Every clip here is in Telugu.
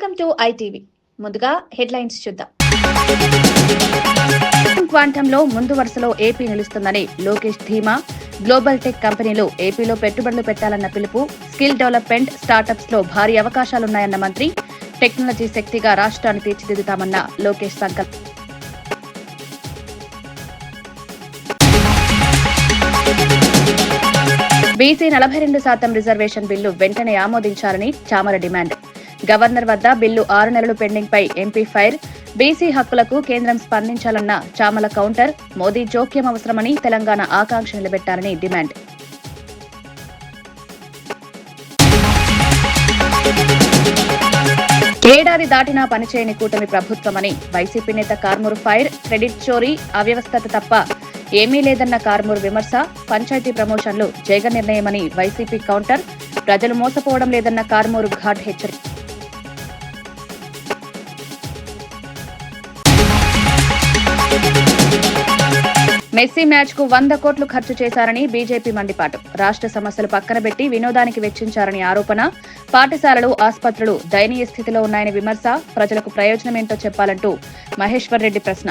Welcome to ITV. ముందుగా హెడ్లైన్స్ చూద్దాం. క్వాంటంలో ముందు వరుసలో ఏపీ నిలుస్తుందని లోకేష్ ధీమా. గ్లోబల్ టెక్ కంపెనీలు ఏపీలో పెట్టుబడులు పెట్టాలన్న పిలుపు. స్కిల్ డెవలప్మెంట్, స్టార్టప్స్ లో భారీ అవకాశాలున్నాయన్న మంత్రి. టెక్నాలజీ శక్తిగా రాష్ట్రాన్ని తీర్చిదిద్దుతామన్న లోకేష్ సంకల్పం. బీసీ 42% రిజర్వేషన్ బిల్లు వెంటనే ఆమోదించాలని చామర డిమాండ్. గవర్నర్ వద్ద బిల్లు 6 నెలలు పెండింగ్ పై ఎంపీ ఫైర్. బీసీ హక్కులకు కేంద్రం స్పందించాలన్న చామల కౌంటర్. మోదీ జోక్యం అవసరమని తెలంగాణ ఆకాంక్ష నిలబెట్టాలని డిమాండ్. ఏడాది దాటినా పనిచేయని కూటమి ప్రభుత్వమని వైసీపీ నేత కార్మూర్ ఫైర్. క్రెడిట్ చోరీ, అవ్యవస్థత తప్ప ఏమీ లేదన్న కార్మూర్ విమర్శ. పంచాయతీ ప్రమోషన్లు జగన్ నిర్ణయమని వైసీపీ కౌంటర్. ప్రజలు మోసపోవడం లేదన్న కార్మూర్ ఘాట్ హెచ్చరిక. మెస్సీ మ్యాచ్ కు 100 కోట్లు ఖర్చు చేశారని బీజేపీ మండిపాటు. రాష్ట్ర సమస్యలు పక్కన పెట్టి వినోదానికి వెచ్చించారని ఆరోపణ. పాఠశాలలు, ఆసుపత్రులు దయనీయ స్థితిలో ఉన్నాయని విమర్శ. ప్రజలకు ప్రయోజనమేంటో చెప్పాలంటూ మహేశ్వర్ రెడ్డి ప్రశ్న.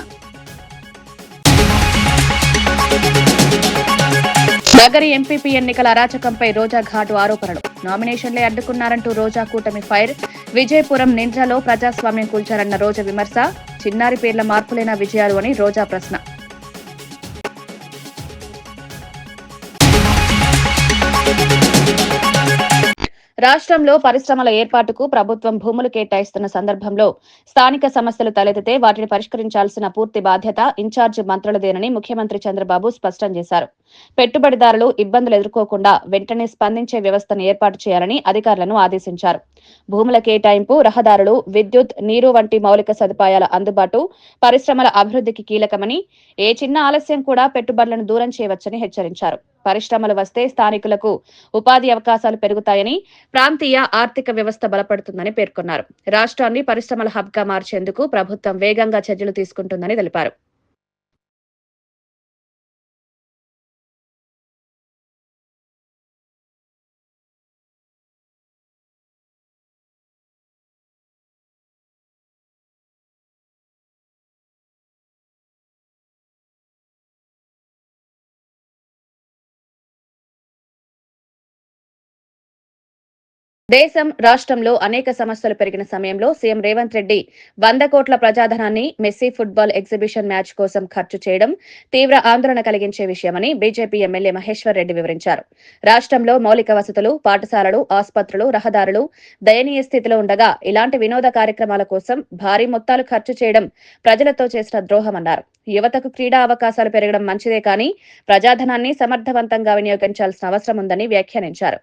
నగరి ఎంపీపీ ఎన్నికల అరాచకంపై రోజా ఘాటు ఆరోపణలు. నామినేషన్లే అడ్డుకున్నారంటూ రోజా కూటమి ఫైర్. విజయపురం, నింద్రలో ప్రజాస్వామ్యం కూల్చారన్న రోజా విమర్శ. చిన్నారి పేర్ల మార్పులేనా విజయాలు అని రోజా ప్రశ్న. రాష్ట్రంలో పరిశ్రమల ఏర్పాటుకు ప్రభుత్వం భూములు కేటాయిస్తున్న సందర్భంలో స్థానిక సమస్యలు తలెత్తితే వాటిని పరిష్కరించాల్సిన పూర్తి బాధ్యత ఇన్ఛార్జి మంత్రులదేనని ముఖ్యమంత్రి చంద్రబాబు స్పష్టం చేశారు. పెట్టుబడిదారులు ఇబ్బందులు ఎదుర్కోకుండా వెంటనే స్పందించే వ్యవస్థను ఏర్పాటు చేయాలని అధికారులను ఆదేశించారు. భూముల కేటాయింపు, రహదారులు, విద్యుత్, నీరు వంటి మౌలిక సదుపాయాల అందుబాటు పరిశ్రమల అభివృద్ధికి కీలకమని, ఏ చిన్న ఆలస్యం కూడా పెట్టుబడులను దూరం చేయవచ్చని హెచ్చరించారు. పరిశ్రమలు వస్తే స్థానికులకు ఉపాధి అవకాశాలు పెరుగుతాయని, ప్రాంతీయ ఆర్థిక వ్యవస్థ బలపడుతుందని పేర్కొన్నారు. రాష్ట్రాన్ని పరిశ్రమల హబ్ గా మార్చేందుకు ప్రభుత్వం వేగంగా చర్యలు తీసుకుంటుందని తెలిపారు. దేశం, రాష్ట్రంలో అనేక సమస్యలు పెరిగిన సమయంలో సీఎం రేవంత్ రెడ్డి 100 కోట్ల ప్రజాధనాన్ని మెస్సీ ఫుట్బాల్ ఎగ్జిబిషన్ మ్యాచ్ కోసం ఖర్చు చేయడం తీవ్ర ఆందోళన కలిగించే విషయమని బీజేపీ ఎమ్మెల్యే మహేశ్వర్ రెడ్డి వివరించారు. రాష్ట్రంలో మౌలిక వసతులు, పాఠశాలలు, ఆసుపత్రులు, రహదారులు దయనీయ స్థితిలో ఉండగా ఇలాంటి వినోద కార్యక్రమాల కోసం భారీ మొత్తాలు ఖర్చు చేయడం ప్రజలతో చేసిన ద్రోహమన్నారు. యువతకు క్రీడా అవకాశాలు పెరగడం మంచిదే కానీ ప్రజాధనాన్ని సమర్థవంతంగా వినియోగించాల్సిన అవసరం ఉందని వ్యాఖ్యానించారు.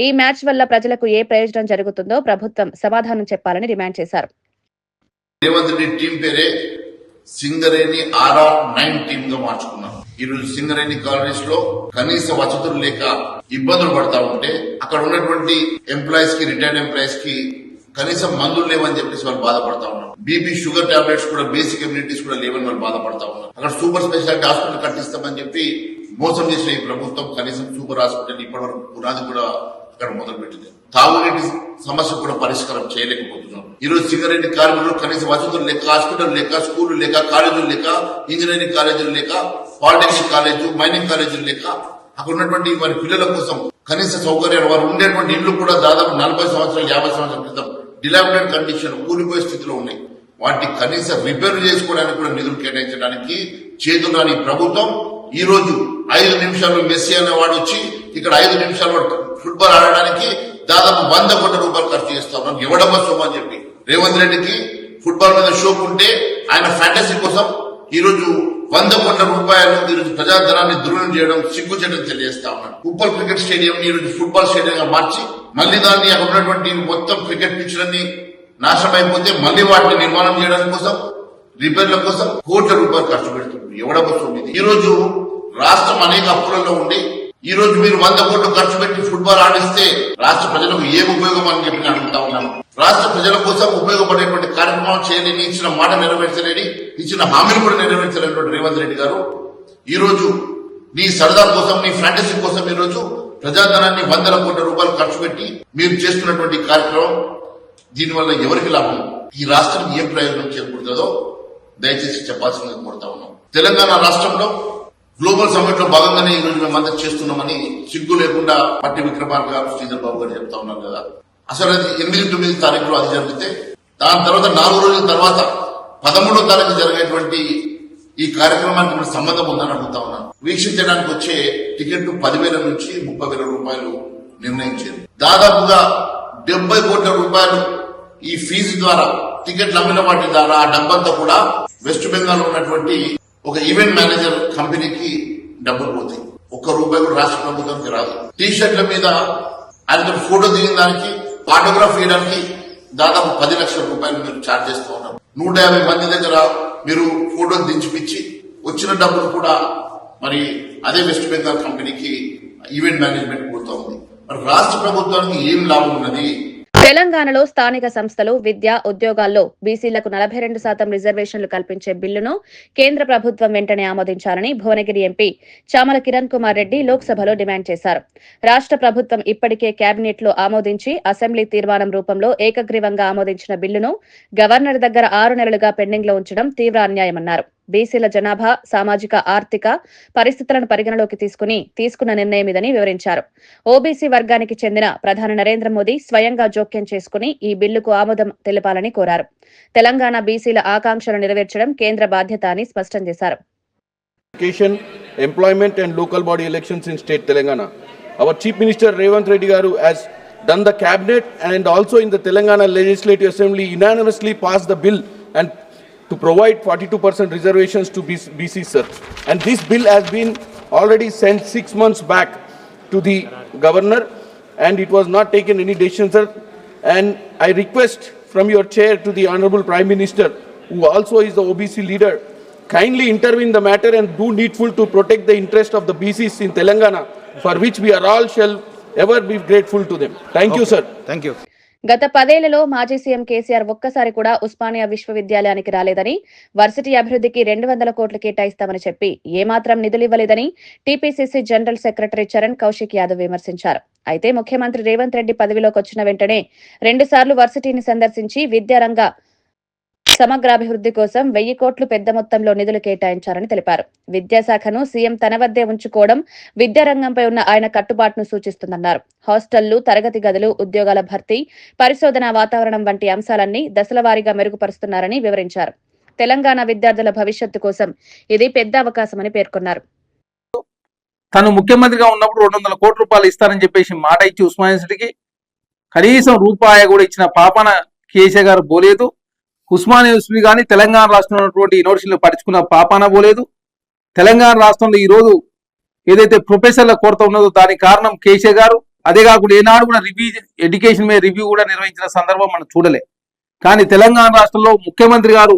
ఈ మ్యాచ్ వల్ల ప్రజలకు ఏ ప్రయోజనం జరుగుతుందో ప్రభుత్వం సమాధానం చెప్పాలని డిమాండ్ చేశారు. రేవంత్ రెడ్డి టీం పేరే సింగరేణి RR9 టీమ్ గా మార్చుకున్నాం. ఈ రోజు సింగరేణి కాలనీస్ లో కనీస వసతులు లేక ఇబ్బందులు పడతా ఉంటే అక్కడ ఉన్నటువంటి ఎంప్లాయీస్ కి, రిటైర్డ్ ఎంప్లాయీస్ కి కనీసం మందులు లేవని చెప్పేసి వాళ్ళు బాధపడతా ఉన్నారు. బీపీ, షుగర్ టాబ్లెట్స్ కూడా, బేసిక్ ఇమ్యూనిటీస్ కూడా లేవని వాళ్ళు బాధపడతా ఉన్నారు. అక్కడ సూపర్ స్పెషాలిటీ హాస్పిటల్ కట్టిస్తామని చెప్పి మోసం చేసిన ఈ ప్రభుత్వం కనీసం సూపర్ హాస్పిటల్ ఇప్పటి వరకు పునాది కూడా అక్కడ మొదలుపెట్టింది. తాగునీటి సమస్య కూడా పరిష్కారం చేయలేకపోతున్నాం. ఈ రోజు సింగరేణి కార్మికులు కనీస వసతులు లేక, హాస్పిటల్ లేక, స్కూళ్లు లేక, కాలేజీలు లేక, ఇంజనీరింగ్ కాలేజీలు లేక, పాలిటెక్నిక్ కాలేజీ, మైనింగ్ కాలేజీలు లేక, అక్కడ ఉన్నటువంటి వారి పిల్లల కోసం కనీస సౌకర్యాలు, వారు ఉండేటువంటి ఇళ్లు కూడా దాదాపు 40 సంవత్సరాలు, 50 సంవత్సరాల క్రితం డిలామినేట్ కండిషన్, కూలిపోయే స్థితిలో ఉన్నాయి. వాటిని కనీస రిపేర్ చేసుకోవడానికి కూడా నిధులు కేటాయించడానికి చేతురాని ప్రభుత్వం ఈ రోజు 5 నిమిషాల్లో మెస్సీ అనే వాడు వచ్చి ఇక్కడ 5 నిమిషాల్లో ఫుట్బాల్ ఆడడానికి దాదాపు 100 కోట్ల రూపాయలు ఖర్చు చేస్తా ఉన్నాం. ఎవడమ్మ సొమ్ము అని చెప్పి రేవంత్ రెడ్డికి ఫుట్బాల్ మీద షోక్ ఉంటే ఆయన ఫ్యాంటసీ కోసం ఈ రోజు 100 కోట్ల రూపాయలు ఈ రోజు ప్రజాధనాన్ని దుర్వినియోగం చేయడం సిగ్గుచేటని తెలియజేస్తా ఉన్నాడు. ఉప్పల్ క్రికెట్ స్టేడియం ఈ రోజు ఫుట్బాల్ స్టేడియం గా మార్చి మళ్లీ దాన్ని అక్కడ ఉన్నటువంటి మొత్తం క్రికెట్ పిచ్లన్నీ నాశనం అయిపోతే మళ్లీ వాటిని నిర్మాణం చేయడం కోసం, రిపేర్ల కోసం కోట్ల రూపాయలు ఖర్చు పెడుతుంది. ఎవడమ్మ సొమ్ము ఇది? ఈ రోజు రాష్ట్రం అనేక అప్పులలో ఉండి ఈ రోజు మీరు 100 కోట్లు ఖర్చు పెట్టి ఫుట్బాల్ ఆడిస్తే రాష్ట్ర ప్రజలకు ఏం ఉపయోగం అని చెప్పి అడుగుతా ఉన్నాను. రాష్ట్ర ప్రజల కోసం ఉపయోగపడేటువంటి కార్యక్రమం చేయలేని, ఇచ్చిన మాట నెరవేర్చలేని, ఇచ్చిన హామీలు కూడా నెరవేర్చలేనటువంటి రేవంత్ రెడ్డి గారు ఈ రోజు నీ సరదా కోసం, నీ ఫ్యాంటసీ కోసం ఈ రోజు ప్రజాధనాన్ని 100 కోట్ల రూపాయలు ఖర్చు పెట్టి మీరు చేస్తున్నటువంటి కార్యక్రమం దీనివల్ల ఎవరికి లాభం, ఈ రాష్ట్రం ఏం ప్రయోజనం చేకూరుతుందో దయచేసి చెప్పాల్సిందిగా కోరుతా ఉన్నాం. తెలంగాణ రాష్ట్రంలో గ్లోబల్ సమ్మిట్ లో భాగంగానే ఈ రోజు మేమంతా చేస్తున్నామని సిగ్గు లేకుండా పట్టి విక్రమార్క గారు, శ్రీధర్ బాబు గారు చెప్తా ఉన్నారు కదా. అసలు అది 8-9 తారీఖులో అది జరిగితే దాని తర్వాత 4 రోజుల తర్వాత 13వ తారీఖు జరిగేటువంటి ఈ కార్యక్రమానికి మన సంబంధం ఉందని అడుగుతా ఉన్నాను. వీక్షించడానికి వచ్చే టికెట్ 10,000 నుంచి 30,000 రూపాయలు నిర్ణయించారు. దాదాపుగా 70 కోట్ల రూపాయలు ఈ ఫీజు ద్వారా టికెట్లు అమ్మిన వాటి ద్వారా ఆ డబ్బంతా కూడా వెస్ట్ బెంగాల్ ఉన్నటువంటి ఒక ఈవెంట్ మేనేజర్ కంపెనీకి డబ్బులు పోతాయి. ₹1 కూడా రాష్ట్ర ప్రభుత్వానికి రాదు. టీ షర్ట్ల మీద ఆయనతో ఫోటో దిగిన దానికి, ఆటోగ్రాఫ్ ఇవ్వడానికి దాదాపు 10 లక్షల రూపాయలు మీరు ఛార్జ్ చేస్తూ ఉన్నారు. 150 మంది దగ్గర మీరు ఫోటోలు దించిపిచ్చి వచ్చిన డబ్బులు కూడా మరి అదే వెస్ట్ బెంగాల్ కంపెనీకి ఈవెంట్ మేనేజ్మెంట్ పోతా ఉంది. మరి రాష్ట్ర ప్రభుత్వానికి ఏం లాభం ఉన్నది? తెలంగాణలో స్థానిక సంస్థలు, విద్య, ఉద్యోగాల్లో బీసీలకు 42% రిజర్వేషన్లు కల్పించే బిల్లును కేంద్ర ప్రభుత్వం వెంటనే ఆమోదించాలని భువనగిరి ఎంపీ చామల కిరణ్ కుమార్ రెడ్డి లోక్సభలో డిమాండ్ చేశారు. రాష్ట్ర ప్రభుత్వం ఇప్పటికే కేబినెట్ లో ఆమోదించి అసెంబ్లీ తీర్మానం రూపంలో ఏకగ్రీవంగా ఆమోదించిన బిల్లును గవర్నర్ దగ్గర 6 నెలలుగా పెండింగ్ లో ఉంచడం తీవ్ర అన్యాయమన్నారు. బీసీల జనాభా, సామాజిక ఆర్థిక పరిస్థితులను పరిగణలోకి తీసుకున్న నిర్ణయం ఇదని వివరించారు. ఓబీసీ వర్గానికి చెందిన ప్రధాని నరేంద్ర మోదీ స్వయంగా జోక్యం చేసుకుని ఈ బిల్లుకు ఆమోదం తెలపాలని కోరారు. తెలంగాణ బీసీల ఆకాంక్షలు నెరవేర్చడం కేంద్ర బాధ్యత అని స్పష్టం చేశారు. Employment and local body elections in state Telangana. Our Chief Minister Revanth Reddy Garu has done the cabinet and also in the Telangana Legislative Assembly unanimously passed the bill and to provide 42% reservations to BC sir. And this bill has been already sent 6 months back to the governor and it was not taken any decision, sir. And I request from your chair to the Honorable Prime Minister, who also is the OBC leader, kindly intervene the matter and do needful to protect the interest of the BCs in Telangana, for which we are all shall ever be grateful to them. Thank you, sir. Thank you. గత 10 ఏళ్లలో మాజీ సీఎం కేసీఆర్ ఒక్కసారి కూడా ఉస్మానియా విశ్వవిద్యాలయానికి రాలేదని, వర్సిటీ అభివృద్ధికి 200 కోట్లు కేటాయిస్తామని చెప్పి ఏమాత్రం నిధులివ్వలేదని TPCC general secretary Charan Kaushik Yadav విమర్శించారు. అయితే ముఖ్యమంత్రి రేవంత్ రెడ్డి పదవిలోకి వచ్చిన వెంటనే 2 సార్లు వర్సిటీని సందర్శించి విద్యారంగ సమగ్రాభివృద్ధి కోసం 1000 కోట్లు పెద్ద మొత్తంలో నిధులు కేటాయించారని తెలిపారు. విద్యాశాఖను సీఎం తన వద్దే ఉంచుకోవడం విద్యారంగంపై ఉన్న ఆయన కట్టుబాటును సూచిస్తుందన్నారు. హాస్టళ్లు, తరగతి గదులు, ఉద్యోగాల భర్తీ, పరిశోధన వాతావరణం వంటి అంశాలన్నీ దశలవారీగా మెరుగుపరుస్తున్నారని వివరించారు. తెలంగాణ విద్యార్థుల భవిష్యత్తు కోసం ఇది పెద్ద అవకాశమని పేర్కొన్నారు. తను ముఖ్యమంత్రిగా ఉన్నప్పుడు 200 కోట్ల రూపాయలు ఇస్తారని చెప్పేసి మాట ఇచ్చి ఉస్మానియా యూనివర్సిటీకి కనీసం రూపాయి కూడా ఇచ్చిన పాపన కేసీఆర్ గారు పోలేదు. ఉస్మానియా యూనివర్సిటీ కానీ తెలంగాణ రాష్ట్రంలో ఉన్నటువంటి యూనివర్సిటీలు పట్టించుకున్న పాపాన పోలేదు. తెలంగాణ రాష్ట్రంలో ఈ రోజు ఏదైతే ప్రొఫెసర్ల కొరత ఉన్నదో దానికి కారణం కేసీఆర్ గారు. అదే కాకుండా ఏనాడు కూడా ఎడ్యుకేషన్ మీద రివ్యూ కూడా నిర్వహించిన సందర్భం మనం చూడలే. కానీ తెలంగాణ రాష్ట్రంలో ముఖ్యమంత్రి గారు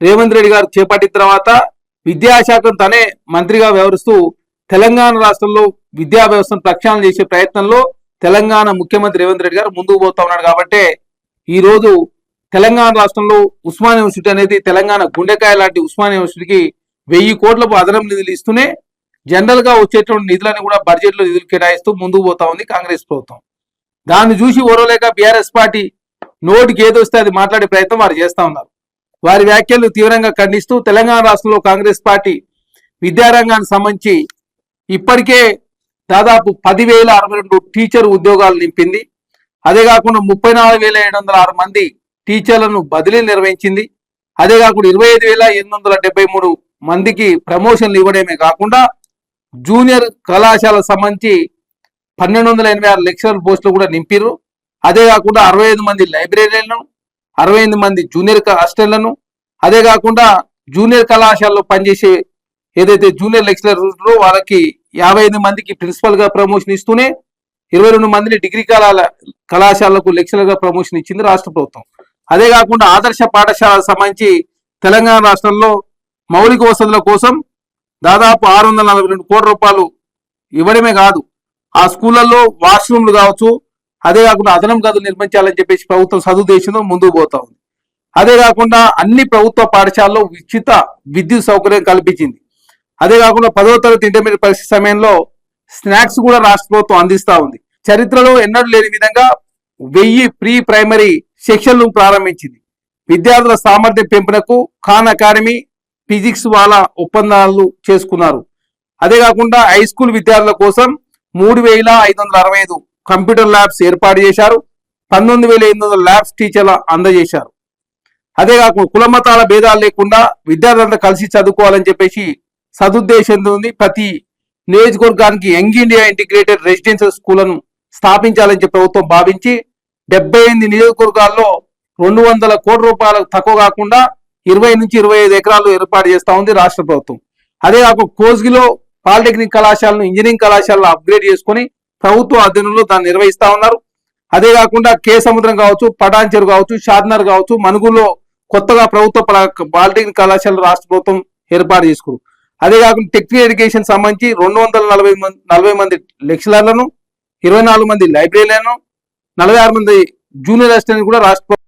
రేవంత్ రెడ్డి గారు చేపట్టిన తర్వాత విద్యాశాఖను తనే మంత్రిగా వ్యవహరిస్తూ తెలంగాణ రాష్ట్రంలో విద్యా వ్యవస్థను ప్రక్షాళన చేసే ప్రయత్నంలో తెలంగాణ ముఖ్యమంత్రి రేవంత్ రెడ్డి గారు ముందుకు పోతా ఉన్నాడు. కాబట్టి ఈ రోజు తెలంగాణ రాష్ట్రంలో ఉస్మానియా యూనివర్సిటీ అనేది తెలంగాణ గుండెకాయ లాంటి ఉస్మానియా యూనివర్సిటీకి 1000 కోట్లకు అదనం నిధులు ఇస్తూనే జనరల్ గా వచ్చేటువంటి నిధులను కూడా బడ్జెట్ లో నిధులు కేటాయిస్తూ ముందుకు పోతా ఉంది కాంగ్రెస్ ప్రభుత్వం. దాన్ని చూసి ఓరలేక బీఆర్ఎస్ పార్టీ నోటికి ఏదొస్తే అది మాట్లాడే ప్రయత్నం వారు చేస్తా ఉన్నారు. వారి వ్యాఖ్యలు తీవ్రంగా ఖండిస్తూ తెలంగాణ రాష్ట్రంలో కాంగ్రెస్ పార్టీ విద్యారంగానికి సంబంధించి ఇప్పటికే దాదాపు 10,062 టీచర్ ఉద్యోగాలు నింపింది. అదే కాకుండా 34,706 మంది టీచర్లను బదిలీ నిర్వహించింది. అదే కాకుండా 25,873 మందికి ప్రమోషన్లు ఇవ్వడమే కాకుండా జూనియర్ కళాశాలకు సంబంధించి 1,286 లెక్చరర్ పోస్టులు కూడా నింపిరు. అదే కాకుండా 65 మంది లైబ్రరీలను, 68 మంది జూనియర్ హాస్టళ్లను, అదే కాకుండా జూనియర్ కళాశాలలో పనిచేసే ఏదైతే జూనియర్ లెక్చరర్లు వాళ్ళకి 55 మందికి ప్రిన్సిపల్ గా ప్రమోషన్ ఇస్తూనే 22 మందిని డిగ్రీ కళాశాలకు లెక్చరర్ గా ప్రమోషన్ ఇచ్చింది రాష్ట్ర ప్రభుత్వం. అదే కాకుండా ఆదర్శ పాఠశాలకు సంబంధించి తెలంగాణ రాష్ట్రంలో మౌలిక వసతుల కోసం దాదాపు 642 కోట్ల రూపాయలు ఇవ్వడమే కాదు, ఆ స్కూళ్లలో వాష్రూమ్లు కావచ్చు, అదే కాకుండా అదనం గదులు నిర్మించాలని చెప్పేసి ప్రభుత్వం సదుద్దేశంతో ముందుకు పోతా ఉంది. అదే కాకుండా అన్ని ప్రభుత్వ పాఠశాలలో ఉచిత విద్యుత్ సౌకర్యం కల్పించింది. అదే కాకుండా 10వ తరగతి ఇంటర్మీడియట్ పరీక్ష సమయంలో స్నాక్స్ కూడా రాష్ట్ర ప్రభుత్వం అందిస్తా ఉంది. చరిత్రలో ఎన్నడూ లేని విధంగా 1000 ప్రీ ప్రైమరీ సెక్షన్లు ప్రారంభించింది. విద్యార్థుల సామర్థ్యం పెంపునకు ఖాన్ అకాడమీ, ఫిజిక్స్ వాళ్ళ ఒప్పందాలు చేసుకున్నారు. అదే కాకుండా హై స్కూల్ విద్యార్థుల కోసం 3565 కంప్యూటర్ ల్యాబ్స్ ఏర్పాటు చేశారు. 19800 ల్యాబ్స్ టీచర్ల అందజేశారు. అదే కాకుండా కులమతాల భేదాలు లేకుండా విద్యార్థులంతా కలిసి చదువుకోవాలని చెప్పేసి సదుద్దేశంతో ప్రతి నియోజకవర్గానికి యంగ్ ఇండియా ఇంటిగ్రేటెడ్ రెసిడెన్షియల్ స్కూళ్లను స్థాపించాలని చెప్పి ప్రభుత్వం భావించి 78 నియోజకవర్గాల్లో 200 కోట్ల రూపాయలకు తక్కువ కాకుండా 20 నుంచి 25 ఎకరాలు ఏర్పాటు చేస్తా ఉంది రాష్ట్ర ప్రభుత్వం. అదే కాకుండా కోస్గిలో పాలిటెక్నిక్ కళాశాలను ఇంజనీరింగ్ కళాశాలను అప్గ్రేడ్ చేసుకుని ప్రభుత్వ అధీనంలో దాన్ని నిర్వహిస్తా ఉన్నారు. అదే కాకుండా కే సముద్రం కావచ్చు, పటాన్చెరు కావచ్చు, షాద్నగర్ కావచ్చు, మనుగులో కొత్తగా ప్రభుత్వ పాలిటెక్నిక్ కళాశాల రాష్ట్ర ప్రభుత్వం ఏర్పాటు చేసుకున్నారు. అదే కాకుండా టెక్నికల్ ఎడ్యుకేషన్ సంబంధించి 240 మంది లెక్చరర్లను, 24 మంది లైబ్రరీలను, 46 మంది జూనియర్ అసిస్టెంట్ కూడా రాష్ట్ర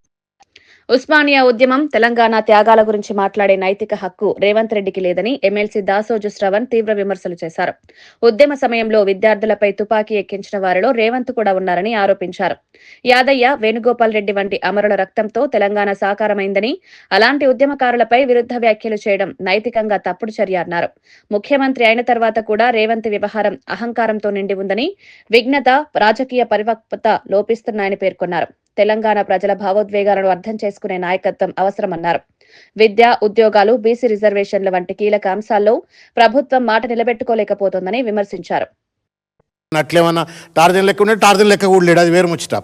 ఉస్మానియా ఉద్యమం, తెలంగాణ త్యాగాల గురించి మాట్లాడే నైతిక హక్కు రేవంత్ రెడ్డికి లేదని ఎమ్మెల్సీ దాసోజు శ్రవణ్ తీవ్ర విమర్శలు చేశారు. ఉద్యమ సమయంలో విద్యార్థులపై తుపాకీ ఎక్కించిన వారిలో రేవంత్ కూడా ఉన్నారని ఆరోపించారు. యాదయ్య, వేణుగోపాల్ రెడ్డి వంటి అమరుల రక్తంతో తెలంగాణ సాకారమైందని, అలాంటి ఉద్యమకారులపై విరుద్ధ వ్యాఖ్యలు చేయడం నైతికంగా తప్పుడు చర్య అన్నారు. ముఖ్యమంత్రి అయిన తర్వాత కూడా రేవంత్ వ్యవహారం అహంకారంతో నిండి ఉందని, విఘ్నత, రాజకీయ పరిపక్వత లోపిస్తున్నాయని పేర్కొన్నారు. తెలంగాణ ప్రజల భావోద్వేగాలను అర్థం చేసుకునే నాయకత్వం అవసరమన్నారు. విద్య, ఉద్యోగాలు, బీసీ రిజర్వేషన్ల వంటి కీలక అంశాల్లో ప్రభుత్వం మాట నిలబెట్టుకోలేకపోతోందని విమర్శించారు. అట్లేమన్నా టార్జన్ లెక్క ఉండే టార్జన్ లెక్క కూడా లేడు, అది వేరు ముచ్చట.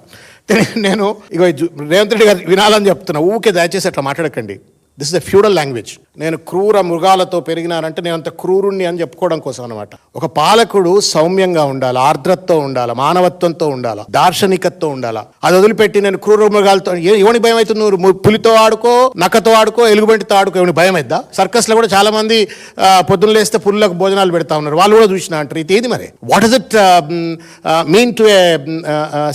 నేను ఇగో రేవంత్ రెడ్డి గారు వినాలని చెప్తున్నా, ఊకే దయచేసి అట్లా మాట్లాడకండి. This is the feudal language. నేను క్రూర మృగాలతో పెరిగినానంటే నేను అంత క్రూరుణ్ణి అని చెప్పుకోవడం కోసం అనమాట. ఒక పాలకుడు సౌమ్యంగా ఉండాలి, ఆర్ద్రతతో ఉండాలి, మానవత్వంతో ఉండాలి, దార్శనికతతో ఉండాలి. అది వదిలిపెట్టి నేను క్రూర మృగాలతో ఎవని భయం అవుతుంది? నువ్వు పులితో ఆడుకో, నక్కతో ఆడుకో, ఎలుగుబంటితో ఆడుకో, ఎవని భయం అవుద్దా? సర్కస్ లో కూడా చాలా మంది పొద్దున్న లేస్తే పుల్లకు భోజనాలు పెడతా ఉన్నారు, వాళ్ళు కూడా చూసిన అంటారు. ఇది ఏది మరి? What is it mean to A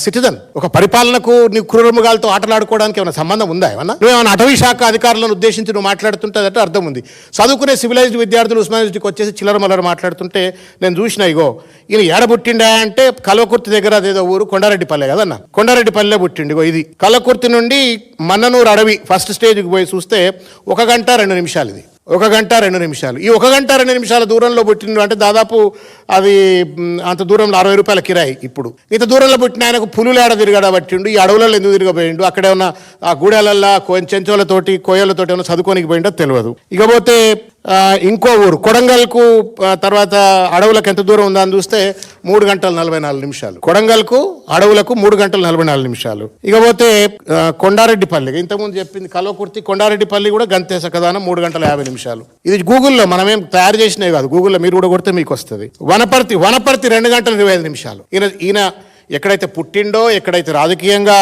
citizen? ఒక పరిపాలనకు నీవు క్రూర మృగాలతో ఆటలాడుకోవడానికి ఏమైనా సంబంధం ఉందా? ఏమన్నా నువ్వేమైనా అటవీ శాఖ అధికారులను ఉద్దేశించి నువ్వు మాట్లాడుతుంటే అర్థం ఉంది. చదువుకునే సివిలైజ్డ్ విద్యార్థులు ఉస్మానియాకి వచ్చేసి చిల్లర మల్లర మాట్లాడుతుంటే నేను చూసిన, ఇగో ఈయన ఏడబుట్టిండా అంటే కల్వకుర్తి దగ్గర అదేదో ఊరు కొండారెడ్డిపల్లె కదన్న, కొండారెడ్డిపల్లె పుట్టిండు. ఇగో ఇది కల్వకుర్తి నుండి మన్ననూరు అడవి ఫస్ట్ స్టేజ్కి పోయి చూస్తే 1 గంట 2 నిమిషాలు. ఇది 1 గంట 2 నిమిషాలు. ఈ 1 గంట 2 నిమిషాల దూరంలో పుట్టిండు అంటే దాదాపు అది అంత దూరంలో 60 రూపాయల కిరాయి. ఇప్పుడు ఇంత దూరంలో పుట్టిన ఆయనకు పులులు ఏడ తిరగడా పట్టిండు, ఈ అడవులలో ఎందుకు తిరగబోయిండు, అక్కడ ఏమన్నా ఆ గూడెలల్లా చెంచోలతోటి కోయలతోటి ఏమైనా చదువుకోనికి పోయిండో తెలియదు. ఇకపోతే ఇంకో ఊరు కొడంగల్కు తర్వాత అడవులకు ఎంత దూరం ఉందని చూస్తే 3 గంటల 44 నిమిషాలు. కొడంగల్కు అడవులకు 3 గంటల 44 నిమిషాలు. ఇకపోతే కొండారెడ్డిపల్లి, ఇంతకుముందు చెప్పింది కల్వకుర్తి, కొండారెడ్డిపల్లి కూడా గంతే సకదానం 3 గంటల 50 నిమిషాలు. ఇది గూగుల్లో మనమేం తయారు చేసినవి కాదు, గూగుల్లో మీరు కూడా కొడితే మీకు వస్తుంది. వనపర్తి 2 గంటల 25 నిమిషాలు. ఈయన ఎక్కడైతే పుట్టిండో, ఎక్కడైతే రాజకీయంగా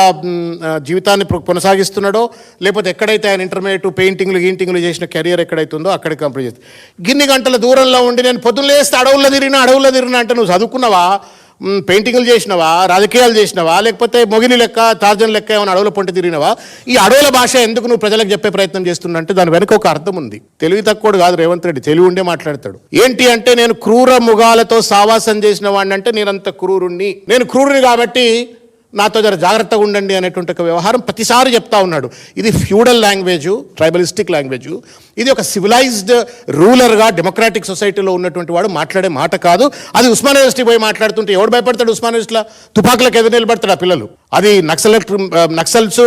జీవితాన్ని కొనసాగిస్తున్నాడో, లేకపోతే ఎక్కడైతే ఆయన ఇంటర్మీడియట్ పెయింటింగ్లు చేసిన కెరియర్ ఎక్కడైతే ఉందో అక్కడికి కంప్లీట్ చేస్తుంది. గిన్ని గంటల దూరంలో ఉండి నేను పొద్దున్న లేస్తే అడవుల్లో తిరిగినా అంటే నువ్వు చదువుకున్నావా, పెయింటింగ్లు చేసినవా, రాజకీయాలు చేసినవా, లేకపోతే మొగిలి లెక్క టార్జన్ లెక్క ఏమైనా అడవుల పొంటి తిరిగినవా? ఈ అడవుల భాష ఎందుకు నువ్వు ప్రజలకు చెప్పే ప్రయత్నం చేస్తున్నా అంటే దాని వెనక ఒక అర్థం ఉంది. తెలివి తక్కువ కాదు రేవంత్ రెడ్డి, తెలివి ఉండే మాట్లాడతాడు. ఏంటి అంటే నేను క్రూర మృగాలతో సావాసం చేసిన వాడిని అంటే నేనంత క్రూరుణ్ణి, నేను క్రూరుని కాబట్టి నాతో జర జాగ్రత్తగా ఉండండి అనేటువంటి ఒక వ్యవహారం ప్రతిసారి చెప్తా ఉన్నాడు. ఇది ఫ్యూడల్ లాంగ్వేజ్, ట్రైబలిస్టిక్ లాంగ్వేజ్. ఇది ఒక సివిలైజ్డ్ రూలర్గా డెమోక్రాటిక్ సొసైటీలో ఉన్నటువంటి వాడు మాట్లాడే మాట కాదు. అది ఉస్మానియా యూనివర్సిటీ పోయి మాట్లాడుతుంటే ఎవడు భయపడతాడు? ఉస్మానియా యూనివర్సిటీలో తుపాకులకు ఎదురు నిలబడతాడు ఆ పిల్లలు. అది నక్సల్స్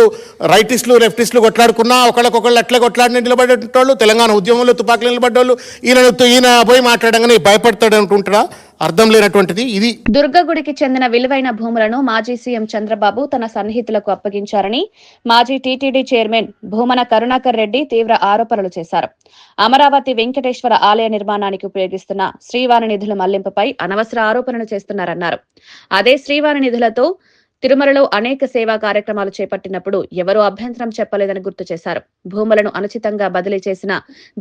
రైటిస్టులు లెఫ్టిస్టులు కొట్లాడుకున్నా ఒకళ్ళకొకళ్ళు అట్లే కొట్లాడిన నిలబడేటోళ్ళు, తెలంగాణ ఉద్యమంలో తుపాకులు నిలబడ్డోళ్ళు ఈయన పోయి మాట్లాడంగానే భయపడతాడు అనుకుంటాడా? అర్థం లేనటువంటిది ఇది. దుర్గగుడికి చెందిన విలువైన భూములను మాజీ సీఎం చంద్రబాబు తన సన్నిహితులకు అప్పగించారని మాజీ టీటీడీ చైర్మన్ భూమన కరుణాకర్ రెడ్డి తీవ్ర ఆరోపణలు చేశారు. అమరావతి వెంకటేశ్వర ఆలయ నిర్మాణానికి ఉపయోగిస్తున్న శ్రీవారి నిధుల మళ్లింపుపై అనవసర ఆరోపణలు చేస్తున్నారన్నారు. అదే శ్రీవారి నిధులతో తిరుమలలో అనేక సేవా కార్యక్రమాలు చేపట్టినప్పుడు ఎవరూ అభ్యంతరం చెప్పలేదని గుర్తు చేశారు. భూములను అనుచితంగా బదిలీ చేసిన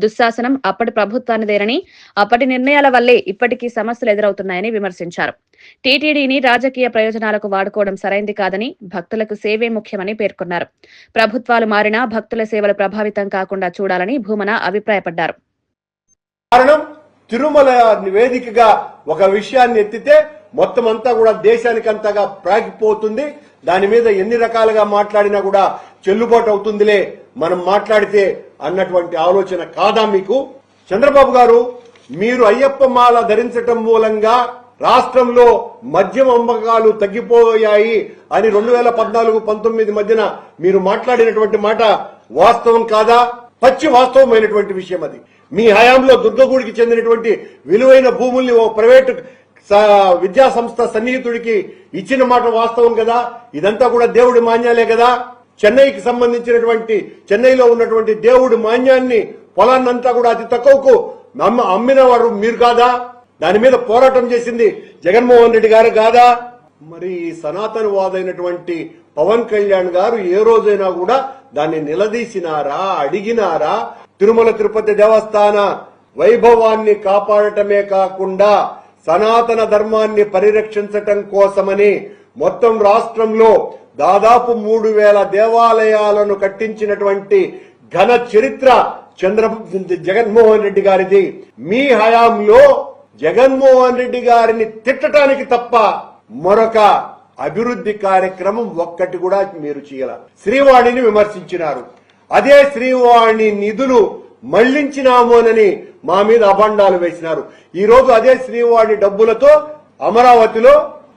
దుశ్శాసనం అప్పటి ప్రభుత్వానిదేనని, అప్పటి నిర్ణయాల వల్లే ఇప్పటికీ సమస్యలు ఎదురవుతున్నాయని విమర్శించారు. టీటీడీని రాజకీయ ప్రయోజనాలకు వాడుకోవడం సరైంది కాదని, భక్తులకు సేవే ముఖ్యమని పేర్కొన్నారు. ప్రభుత్వాలు మారినా భక్తుల సేవలు ప్రభావితం కాకుండా చూడాలని భూమన అభిప్రాయపడ్డారు. కారణం తిరుమల వేదికగా ఒక విషయాన్ని ఎత్తితే మొత్తం అంతా కూడా దేశానికి అంతగా ప్రాగిపోతుంది. దాని మీద ఎన్ని రకాలుగా మాట్లాడినా కూడా చెల్లుబాటు అవుతుందిలే మనం మాట్లాడితే అన్నటువంటి ఆలోచన కాదా మీకు? చంద్రబాబు గారు, మీరు అయ్యప్ప మాల ధరించటం మూలంగా రాష్ట్రంలో మద్యం అమ్మకాలు తగ్గిపోయాయి అని 2014-19 మధ్యన మీరు మాట్లాడినటువంటి మాట వాస్తవం కాదా? పచ్చి వాస్తవమైనటువంటి విషయం అది. మీ హయాంలో దుర్గగూడికి చెందినటువంటి విలువైన భూముల్ని ఓ ప్రైవేటు విద్యా సంస్థ సన్నిహితుడికి ఇచ్చిన మాట వాస్తవం కదా? ఇదంతా కూడా దేవుడి మాన్యాలే కదా? చెన్నైకి సంబంధించినటువంటి చెన్నైలో ఉన్నటువంటి దేవుడి మాన్యాన్ని పొలాన్నంతా కూడా అతి తక్కువకు అమ్మిన వారు మీరు కాదా? దాని మీద పోరాటం చేసింది జగన్మోహన్ రెడ్డి గారు కాదా? మరి సనాతనవాదైనటువంటి పవన్ కళ్యాణ్ గారు ఏ రోజైనా కూడా దాన్ని నిలదీసినారా, అడిగినారా? తిరుమల తిరుపతి దేవస్థాన వైభవాన్ని కాపాడటమే కాకుండా సనాతన ధర్మాన్ని పరిరక్షించటం కోసమని మొత్తం రాష్ట్రంలో దాదాపు 3000 దేవాలయాలను కట్టించినటువంటి ఘన చరిత్ర జగన్మోహన్ రెడ్డి గారిది. మీ హయాంలో జగన్మోహన్ రెడ్డి గారిని తిట్టడానికి తప్ప మరొక అభివృద్ధి కార్యక్రమం ఒక్కటి కూడా మీరు చేయాల. శ్రీవాణిని విమర్శించినారు. అదే శ్రీవాణి నిధులు మళ్లించినామోనని మా మీద అభండాలు వేసినారు. ఈ రోజు అదే శ్రీవాణి డబ్బులతో అమరావతిలో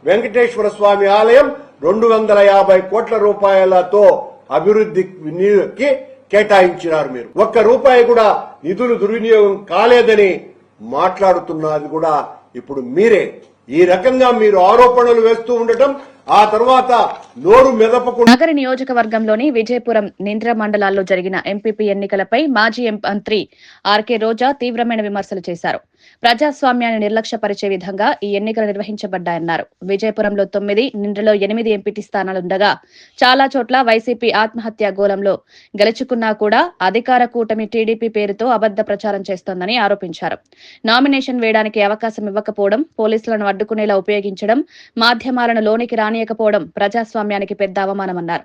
వెంకటేశ్వర స్వామి ఆలయం 250 కోట్ల రూపాయలతో అభివృద్ధికి కేటాయించినారు. మీరు ఒక్క రూపాయి కూడా నిధులు దుర్వినియోగం కాలేదని మాట్లాడుతున్నది కూడా ఇప్పుడు మీరే. ఈ రకంగా మీరు ఆరోపణలు వేస్తూ ఉండటం, ఆ తర్వాత నోరు మెదపకుండా. నగర నియోజకవర్గంలోని విజయపురం, నింద్ర మండలాల్లో జరిగిన ఎంపీపీ ఎన్నికలపై మాజీ మంత్రి ఆర్కే రోజా తీవ్రమైన విమర్శలు చేశారు. ప్రజాస్వామ్యాన్ని నిర్లక్ష్యపరిచే విధంగా ఈ ఎన్నికలు నిర్వహించబడ్డాయన్నారు. విజయపురంలో 9, నింద్రలో 8 ఎంపీ స్థానాలుండగా చాలా చోట్ల వైసీపీ ఆత్మహత్యా గోలంలో గెలుచుకున్నా కూడా అధికార కూటమి టీడీపీ పేరుతో అబద్ద ప్రచారం చేస్తోందని ఆరోపించారు. నామినేషన్ వేయడానికి అవకాశం ఇవ్వకపోవడం, పోలీసులను అడ్డుకునేలా ఉపయోగించడం, మాధ్యమాలను లోనికి రానియకపోవడం ప్రజాస్వామ్యానికి పెద్ద అవమానమన్నారు.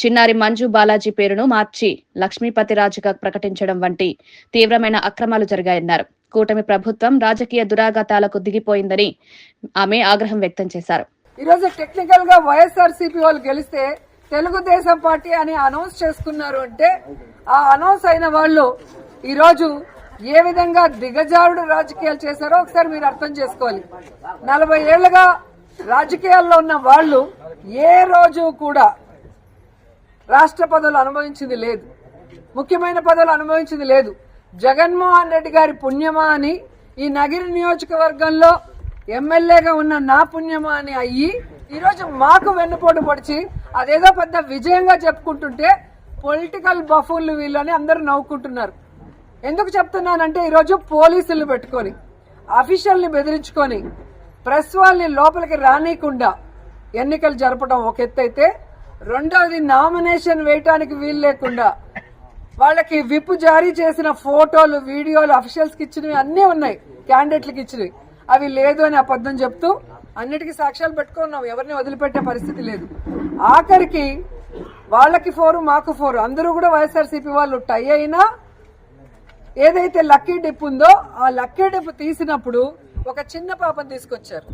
చిన్నారి మంజు బాలాజీ పేరును మార్చి లక్ష్మీపతిరాజుగా ప్రకటించడం వంటి తీవ్రమైన అక్రమాలు జరిగాయన్నారు. కూటమి ప్రభుత్వం రాజకీయ దురాఘాతాలకు దిగిపోయిందని ఆమె ఆగ్రహం వ్యక్తం చేశారు. ఈరోజు టెక్నికల్ గా వైఎస్ఆర్సీపీ వాళ్ళు గెలిస్తే తెలుగుదేశం పార్టీ అని అనౌన్స్ చేసుకున్నారు అంటే ఆ అనౌన్స్ అయిన వాళ్ళు ఈరోజు ఏ విధంగా దిగజారుడు రాజకీయాలు చేశారో ఒకసారి మీరు అర్థం చేసుకోవాలి. 40 ఏళ్లుగా రాజకీయాల్లో ఉన్న వాళ్ళు ఏ రోజు కూడా రాష్ట్ర పదవులు అనుభవించింది లేదు, ముఖ్యమైన పదవులు అనుభవించింది లేదు. జగన్మోహన్ రెడ్డి గారి పుణ్యమా అని ఈ నగిరి నియోజకవర్గంలో ఎమ్మెల్యేగా ఉన్న నా పుణ్యమా అని అయ్యి ఈరోజు మాకు వెన్నుపోటు పొడిచి అదేదో పెద్ద విజయంగా చెప్పుకుంటుంటే పొలిటికల్ బఫూన్లు వీళ్ళని అందరూ నవ్వుకుంటున్నారు. ఎందుకు చెప్తున్నానంటే ఈరోజు పోలీసులు పెట్టుకొని అఫీషియల్ని బెదిరించుకొని ప్రెస్ వాళ్ళని లోపలికి రానియకుండా ఎన్నికలు జరపడం ఒక ఎత్తైతే, రెండవది నామినేషన్ వేయటానికి వీలు లేకుండా వాళ్ళకి విప్ జారీ చేసిన ఫోటోలు, వీడియోలు అఫీషియల్స్ కి ఇచ్చినవి అన్నీ ఉన్నాయి, క్యాండిడేట్లకు ఇచ్చినవి. అవి లేదు అని అబద్ధం చెప్తూ అన్నిటికీ సాక్ష్యాలు పెట్టుకున్నాం. ఎవరిని వదిలిపెట్టే పరిస్థితి లేదు. ఆఖరికి వాళ్ళకి 4 మాకు 4 అందరూ కూడా వైఎస్ఆర్సీపీ వాళ్ళు టై అయినా ఏదైతే లక్కీ డిప్ ఉందో ఆ లక్కీ డిప్ తీసినప్పుడు ఒక చిన్న పాపను తీసుకొచ్చారు.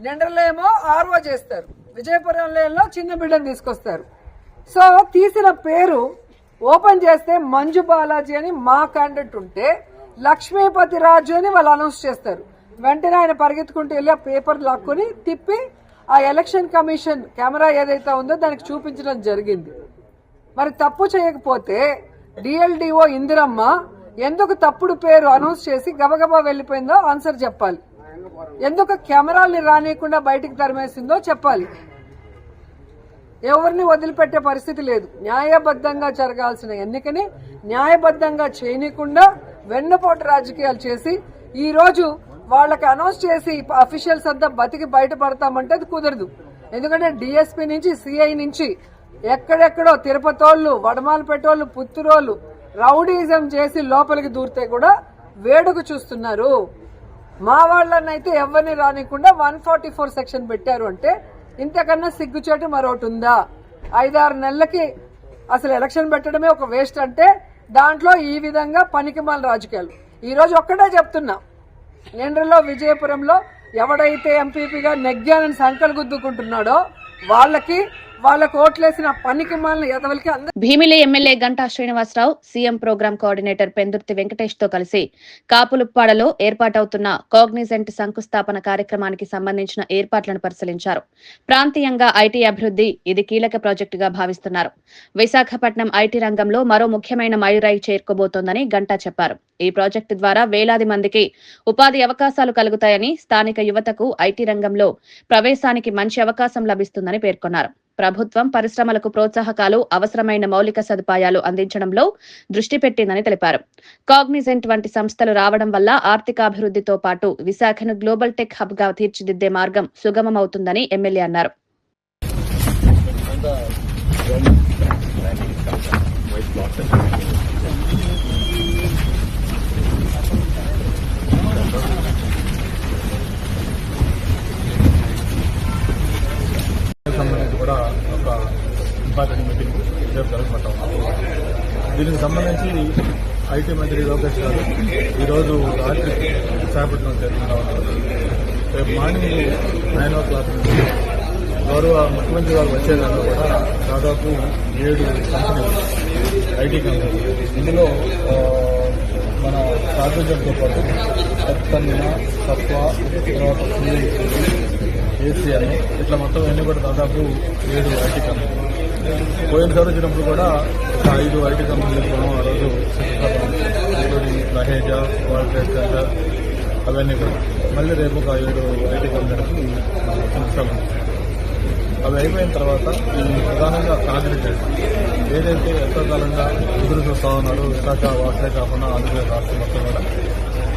నిండ్రలో ఏమో ఆర్వో చేస్తారు, విజయపురంలో చిన్న బిడ్డను తీసుకొస్తారు. సో తీసిన పేరు ఓపెన్ చేస్తే మంజు బాలాజీ అని మా క్యాండిడేట్ ఉంటే లక్ష్మీపతి రాజు అని వాళ్ళు అనౌన్స్ చేస్తారు. వెంటనే ఆయన పరిగెత్తుకుంటూ వెళ్ళి ఆ పేపర్ లాక్కొని తిప్పి ఆ ఎలక్షన్ కమిషన్ కెమెరా ఏదైతే ఉందో దానికి చూపించడం జరిగింది. మరి తప్పు చేయకపోతే డిఎల్డిఓ ఇందిరమ్మ ఎందుకు తప్పుడు పేరు అనౌన్స్ చేసి గబగబా వెళ్లిపోయిందో ఆన్సర్ చెప్పాలి. ఎందుకు కెమెరాల్ని రానియకుండా బయటికి తరిమేసిందో చెప్పాలి. ఎవరిని వదిలిపెట్టే పరిస్థితి లేదు. న్యాయబద్ధంగా జరగాల్సిన ఎన్నికని న్యాయబద్ధంగా చేయనీయకుండా వెన్నుపోటు రాజకీయాలు చేసి ఈ రోజు వాళ్ళకి అనౌన్స్ చేసి అఫీషియల్స్ అంతా బతికి బయటపడతామంటే అది కుదరదు. ఎందుకంటే డిఎస్పీ నుంచి సిఐ నుంచి ఎక్కడెక్కడో తిరుపతోళ్లు, వడమాలపేటోళ్లు, పుత్తూరోళ్లు రౌడీజం చేసి లోపలికి దూరితే కూడా వేడుక చూస్తున్నారు. మా వాళ్ళనైతే ఎవరిని రానికుండా 144 సెక్షన్ పెట్టారు అంటే ఇంతకన్నా సిగ్గుచేటు మరొకటి ఉందా? 5-6 నెలలకి అసలు ఎలక్షన్ పెట్టడమే ఒక వేస్ట్ అంటే దాంట్లో ఈ విధంగా పనికిమాల రాజకీయాలు. ఈ రోజు ఒక్కటే చెప్తున్నా, నిండ్రలో విజయపురంలో ఎవడైతే ఎంపీపీగా నెగ్గానని సంకలు గుద్దుకుంటున్నాడో వాళ్ళకు ఓట్లేసిన పనికి మాలిన ఎదవలకి Bheemili MLA Ganta Srinivasarao CM program coordinator Pendurthi Venkatesh తో కలిసి కాపులుప్పాడలో ఏర్పాటవుతున్న కాగ్నిజెంట్ శంకుస్థాపన కార్యక్రమానికి సంబంధించిన ఏర్పాట్లను పరిశీలించారు. ప్రాంతీయంగా ఐటీ అభివృద్ధి ఇది కీలక ప్రాజెక్టుగా భావిస్తున్నారు. విశాఖపట్నం ఐటీ రంగంలో మరో ముఖ్యమైన మైలురాయి చేరుకోబోతోందని గంటా చెప్పారు. ఈ ప్రాజెక్టు ద్వారా వేలాది మందికి ఉపాధి అవకాశాలు కలుగుతాయని, స్థానిక యువతకు ఐటీ రంగంలో ప్రవేశానికి మంచి అవకాశం లభిస్తుందని పేర్కొన్నారు. ప్రభుత్వం పరిశ్రమలకు ప్రోత్సాహకాలు, అవసరమైన మౌలిక సదుపాయాలు అందించడంలో దృష్టి పెట్టిందని తెలిపారు. కాగ్నిజెంట్ వంటి సంస్థలు రావడం వల్ల ఆర్థికాభివృద్ధితో పాటు విశాఖను గ్లోబల్ టెక్ హబ్ గా తీర్చిదిద్దే మార్గం సుగమమవుతుందని ఎమ్మెల్యే అన్నారు. సంబంధించి కూడా ఒక ఇంపార్టెంట్ మీటింగ్ రేపు జరగబోతా ఉన్నాం. దీనికి సంబంధించి ఐటీ మంత్రి లోకేష్ గారు ఈరోజు రాత్రి విశాఖపట్నం చేరుకుంటా ఉన్నారు. రేపు మార్నింగ్ 9 o'clock నుంచి గౌరవ ముఖ్యమంత్రి గారు వచ్చేదాకా కూడా దాదాపు 7 కంపెనీలు, ఐటీ కంపెనీలు, ఇందులో మన కాగ్నిజెంట్తో పాటు సత్పన్నిన, సత్వ, తర్వాత ఏసీఎన్, ఇట్లా మొత్తం అన్ని కూడా దాదాపు 7 ఐటీ కంపెనీలు. పోయినసారి వచ్చినప్పుడు కూడా ఒక 5 ఐటీ కంపెనీలకు మనం ఆ రోజు ఇంక్లూడింగ్ లహేజా, వరల్డ్ ట్రేడ్ సెంటర్, అవన్నీ కూడా మళ్ళీ రేపు ఒక 7 ఐటీ కంపెనీలకు శంకుస్థాపన. అవి అయిపోయిన తర్వాత ఈ ప్రధానంగా కాంగ్రెస్ ఏదైతే ఎంతో కాలంగా ఎదురు చూస్తా ఉన్నారో విశాఖ వాసే కాకుండా ఆంధ్రప్రదేశ్ రాష్ట్రం మొత్తం కూడా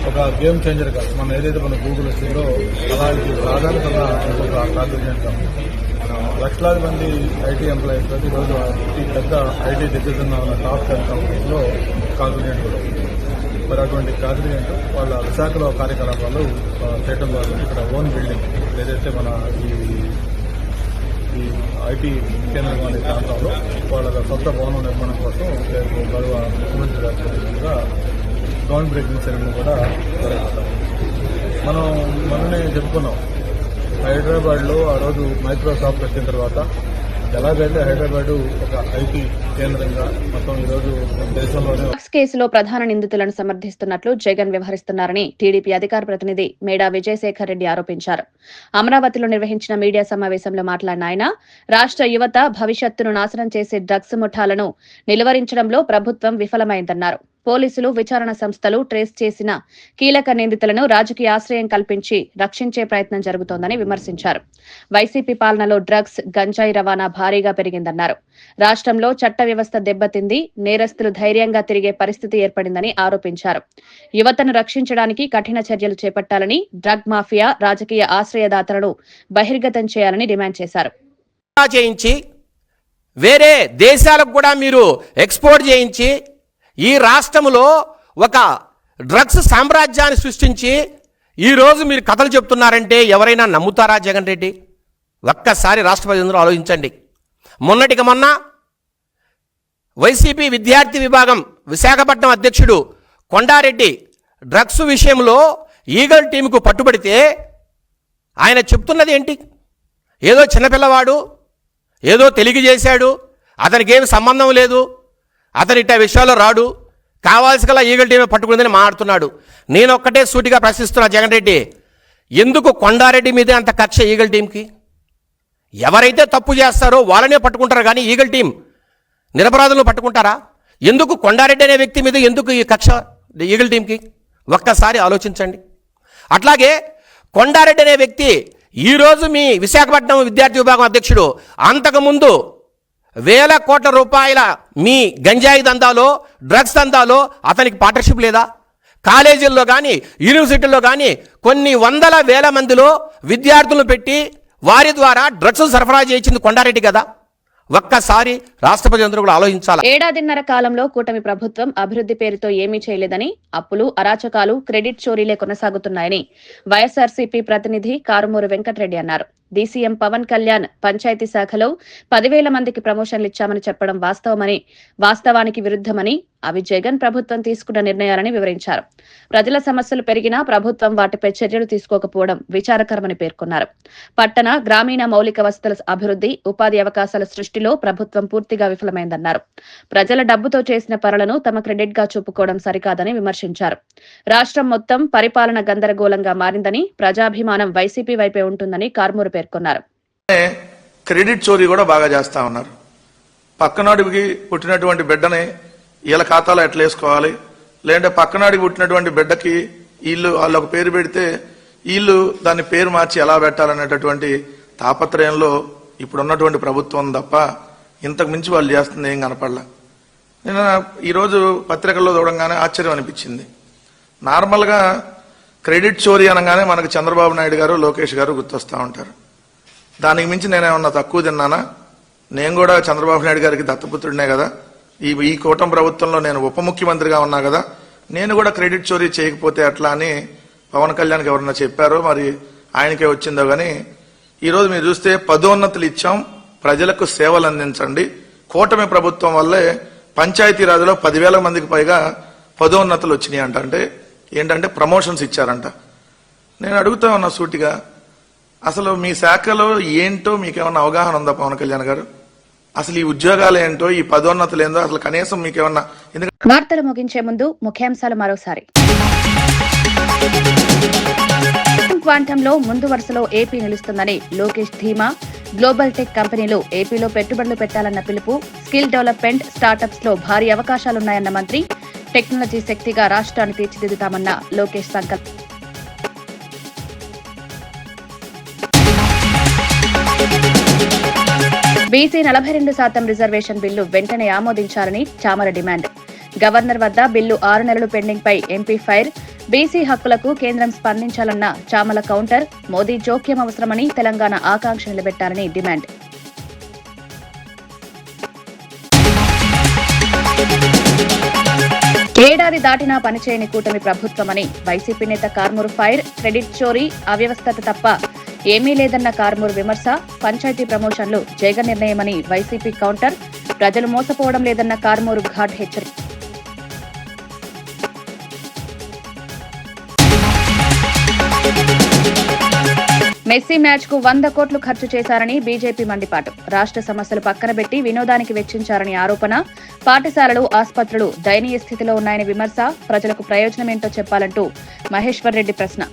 ఒక గేమ్ చేంజర్గా మనం ఏదైతే మన గూగుల్ వచ్చిందో అలాంటి ప్రాధాన్యతగా ఒక కాంగ్రెస్ కంపెనీ. లక్షలాది మంది ఐటీ ఎంప్లాయీస్ ప్రతిరోజు ఈ పెద్ద ఐటీ దిగ్గజంగా ఉన్న టాప్ 10 కంపెనీస్లో కాంగ్రెస్ కూడా. మరి అటువంటి కాంగ్రెస్ వాళ్ళ విశాఖలో కార్యకలాపాలు చేయడం ద్వారా ఇక్కడ ఓన్ బిల్డింగ్ ఏదైతే మన ఈ ఐటీ కేంద్రం అనే ప్రాంతంలో వాళ్ళ సొంత భవనం నిర్మాణం కోసం రేపు గౌరవ ముఖ్యమంత్రి గారిగా గ్రౌండ్ బ్రేకింగ్ సెరమనీ కూడా జరుగుతాం. మనం మొన్ననే చెప్పుకున్నాం, హైదరాబాద్లో ఆ రోజు మైక్రోసాఫ్ట్ వచ్చిన తర్వాత ఎలాగైతే హైదరాబాద్ ఒక ఐటీ కేంద్రంగా మొత్తం ఈరోజు దేశంలోనే కేసులో ప్రధాన నిందితులను సమర్థిస్తున్నట్లు జగన్ వ్యవహరిస్తున్నారని టీడీపీ అధికార ప్రతినిధి మేడా విజయశేఖర్ రెడ్డి ఆరోపించారు. అమరావతిలో నిర్వహించిన మీడియా సమావేశంలో మాట్లాడిన ఆయన, రాష్ట్ర యువత భవిష్యత్తును నాశనం చేసే డ్రగ్స్ ముఠాలను నిలువరించడంలో ప్రభుత్వం విఫలమైందన్నారు. పోలీసులు, విచారణ సంస్థలు ట్రేస్ చేసిన కీలక నిందితులను రాజకీయ ఆశ్రయం కల్పించి రక్షించే ప్రయత్నం జరుగుతోందని విమర్శించారు. వైసీపీ పాలనలో డ్రగ్స్, గంజాయి రవాణా భారీగా పెరిగిందన్నారు. రాష్ట్రంలో చట్ట వ్యవస్థ దెబ్బతింది, నేరస్తులు ధైర్యంగా తిరిగే పరిస్థితి ఏర్పడిందని ఆరోపించారు. యువతను రక్షించడానికి కఠిన చర్యలు చేపట్టాలని, డ్రగ్ మాఫియా రాజకీయ ఆశ్రయదాతలను బహిర్గతం చేయాలని డిమాండ్ చేశారు. చేయించి వేరే దేశాలకు కూడా మీరు ఎక్స్పోర్ట్ చేయించి ఈ రాష్ట్రంలో ఒక డ్రగ్స్ సామ్రాజ్యాన్ని సృష్టించి ఈరోజు మీరు కథలు చెప్తున్నారంటే ఎవరైనా నమ్ముతారా? జగన్ రెడ్డి, ఒక్కసారి రాష్ట్ర ప్రజలందరూ ఆలోచించండి. మొన్నటికి మొన్న వైసీపీ విద్యార్థి విభాగం విశాఖపట్నం అధ్యక్షుడు కొండారెడ్డి డ్రగ్స్ విషయంలో ఈగల్ టీంకు పట్టుబడితే ఆయన చెప్తున్నది ఏంటి? ఏదో చిన్నపిల్లవాడు, ఏదో తెలియజేశాడు, అతనికి ఏమి సంబంధం లేదు, అతని ఇట్ట విషయాల్లో రాడు, కావాల్సిన ఈగల్ టీమే పట్టుకుందని మాట్లాడుతున్నాడు. నేను ఒక్కటే సూటిగా ప్రశ్నిస్తున్నా, జగన్ రెడ్డి, ఎందుకు కొండారెడ్డి మీదే అంత కక్ష ఈగల్ టీంకి? ఎవరైతే తప్పు చేస్తారో వాళ్ళనే పట్టుకుంటారు, కానీ ఈగల్ టీం నిరపరాధులను పట్టుకుంటారా? ఎందుకు కొండారెడ్డి అనే వ్యక్తి మీద ఎందుకు ఈ కక్ష ఈగల్ టీంకి? ఒక్కసారి ఆలోచించండి. అట్లాగే కొండారెడ్డి అనే వ్యక్తి ఈరోజు మీ విశాఖపట్నం విద్యార్థి విభాగం అధ్యక్షుడు, అంతకుముందు వేల కోట్ల రూపాయల మీ గంజాయి దందాలో, డ్రగ్స్ దందాలో అతనికి పార్ట్నర్షిప్ లేదా? కాలేజీల్లో కానీ యూనివర్సిటీల్లో కానీ కొన్ని వందల వేల మందిలో విద్యార్థులను పెట్టి వారి ద్వారా డ్రగ్స్ సరఫరా చేయించింది కొండారెడ్డి కదా. ఒక్కసారి రాష్ట్ర ప్రజలందరూ కూడా ఆలోచించాలి. ఏడాదిన్నర కాలంలో కూటమి ప్రభుత్వం అభివృద్ధి పేరుతో ఏమీ చేయలేదని, అప్పులు, అరాచకాలు, క్రెడిట్ చోరీలే కొనసాగుతున్నాయని వైఎస్ఆర్సీపీ ప్రతినిధి కారుమూరి వెంకటరెడ్డి అన్నారు. డీసీఎం పవన్ కళ్యాణ్ పంచాయతీ శాఖలో 10,000 మందికి ప్రమోషన్లు ఇచ్చామని చెప్పడం వాస్తవానికి విరుద్ధమని, అవి జగన్ ప్రభుత్వం తీసుకున్న నిర్ణయాలని వివరించారు. ప్రజల సమస్యలు పెరిగినా ప్రభుత్వం వాటిపై చర్యలు తీసుకోకపోవడం విచారకరమని పేర్కొన్నారు. పట్టణ, గ్రామీణ మౌలిక వసతుల అభివృద్ధి, ఉపాధి అవకాశాల సృష్టిలో ప్రభుత్వం పూర్తిగా విఫలమైందన్నారు. ప్రజల డబ్బుతో చేసిన పనులను తమ క్రెడిట్ గా చూపుకోవడం సరికాదని విమర్శించారు. రాష్ట్రం మొత్తం పరిపాలన గందరగోళంగా మారిందని, ప్రజాభిమానం వైసీపీ వైపే ఉంటుందని కార్మూరు పేర్కొన్నారు. క్రెడిట్ చోరీ కూడా బాగా చేస్తా ఉన్నారు. పక్కనాడికి పుట్టినటువంటి బిడ్డని వీళ్ళ ఖాతాలో ఎట్లా వేసుకోవాలి, లేదంటే పక్కనాడికి పుట్టినటువంటి బిడ్డకి వాళ్ళు ఒక పేరు పెడితే వీళ్ళు దాన్ని పేరు మార్చి ఎలా పెట్టాలనేటటువంటి తాపత్రయంలో ఇప్పుడు ఉన్నటువంటి ప్రభుత్వం తప్ప ఇంతకు మించి వాళ్ళు చేస్తుంది ఏం కనపడలా. నేను ఈరోజు పత్రికల్లో చూడంగానే ఆశ్చర్యం అనిపించింది. నార్మల్గా క్రెడిట్ చోరీ అనగానే మనకు చంద్రబాబు నాయుడు గారు, లోకేష్ గారు గుర్తొస్తూ ఉంటారు. దానికి మించి నేనేమన్నా తక్కువ తిన్నానా? నేను కూడా చంద్రబాబు నాయుడు గారికి దత్తపుత్రుడినే కదా. ఈ కూటమి ప్రభుత్వంలో నేను ఉప ముఖ్యమంత్రిగా ఉన్నా కదా, నేను కూడా క్రెడిట్ చోరీ చేయకపోతే ఎట్లా అని పవన్ కళ్యాణ్కి ఎవరన్నా చెప్పారో మరి ఆయనకే వచ్చిందో గానీ, ఈరోజు మీరు చూస్తే పదోన్నతులు ఇచ్చాం, ప్రజలకు సేవలు అందించండి. కూటమి ప్రభుత్వం వల్లే పంచాయతీరాజ్లో 10,000 మందికి పైగా పదోన్నతులు వచ్చినాయి అంట. అంటే ఏంటంటే ప్రమోషన్స్ ఇచ్చారంట. నేను అడుగుతా ఉన్నా సూటిగా, అసలు మీ శాఖలో ఏంటో మీకేమన్నా అవగాహన ఉందా పవన్ కళ్యాణ్ గారు? అసలు ఈ ఉద్యోగాలు ఏంటో, ఈ పదోన్నతులు ఏంటో అసలు కనీసం మీకేమన్నా? వార్తలు ముగించే ముందు ముఖ్యాంశాలు మరోసారి. క్వాంటంలో ముందు వరుసలో ఏపీ నిలుస్తుందని లోకేష్ ధీమా. గ్లోబల్ టెక్ కంపెనీలు ఏపీలో పెట్టుబడులు పెట్టాలన్న పిలుపు. స్కిల్ డెవలప్మెంట్, స్టార్టప్స్ లో భారీ అవకాశాలున్నాయన్న మంత్రి. టెక్నాలజీ శక్తిగా రాష్ట్రాన్ని తీర్చిదిద్దుతామన్న లోకేష్ సంకల్పం. బీసీ 42% రిజర్వేషన్ బిల్లు వెంటనే ఆమోదించాలని చామల డిమాండ్. గవర్నర్ వద్ద బిల్లు 6 నెలలు పెండింగ్ పై ఎంపీ ఫైర్. బీసీ హక్కులకు కేంద్రం స్పందించాలన్న చామల కౌంటర్. మోదీ జోక్యం అవసరమని తెలంగాణ ఆకాంక్ష నిలబెట్టాలని డిమాండ్. ఏడాది దాటినా పనిచేయని కూటమి ప్రభుత్వమని వైసీపీ నేత కార్మూరు ఫైర్. క్రెడిట్ చోరీ, అవ్యవస్థత తప్ప ఏమీ లేదన్న కార్మూరు విమర్శ. పంచాయతీ ప్రమోషన్లు జగన్ నిర్ణయమని వైసీపీ కౌంటర్. ప్రజలు మోసపోవడం లేదన్న కార్మూరు ఘాట్ హెచ్చరిక. మెస్సీ మ్యాచ్ కు 100 కోట్లు ఖర్చు చేశారని బీజేపీ మండిపాటు. రాష్ట్ర సమస్యలు పక్కన పెట్టి వినోదానికి వెచ్చించారని ఆరోపణ. పాఠశాలలు, ఆసుపత్రులు దయనీయ స్థితిలో ఉన్నాయని విమర్శ. ప్రజలకు ప్రయోజనమేంటో చెప్పాలంటూ మహేశ్వర్ రెడ్డి ప్రశ్న.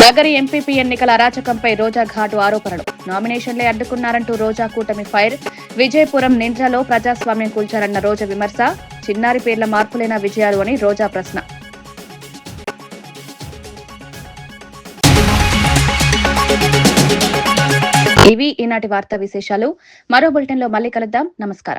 నగరి ఎంపీపీ ఎన్నికల అరాచకంపై రోజా ఘాటు ఆరోపణలు. నామినేషన్లే అడ్డుకున్నారంటూ రోజా కూటమి ఫైర్. విజయపురం, నింద్రలో ప్రజాస్వామ్యం కూల్చారన్న రోజా విమర్శ. చిన్నారి పేర్ల మార్పులేనా విజయాలు అని రోజా ప్రశ్న. ఇవి ఈనాటి వార్తా విశేషాలు. మరో బులెటిన్లో మళ్ళీ కలుద్దాం. నమస్కారం.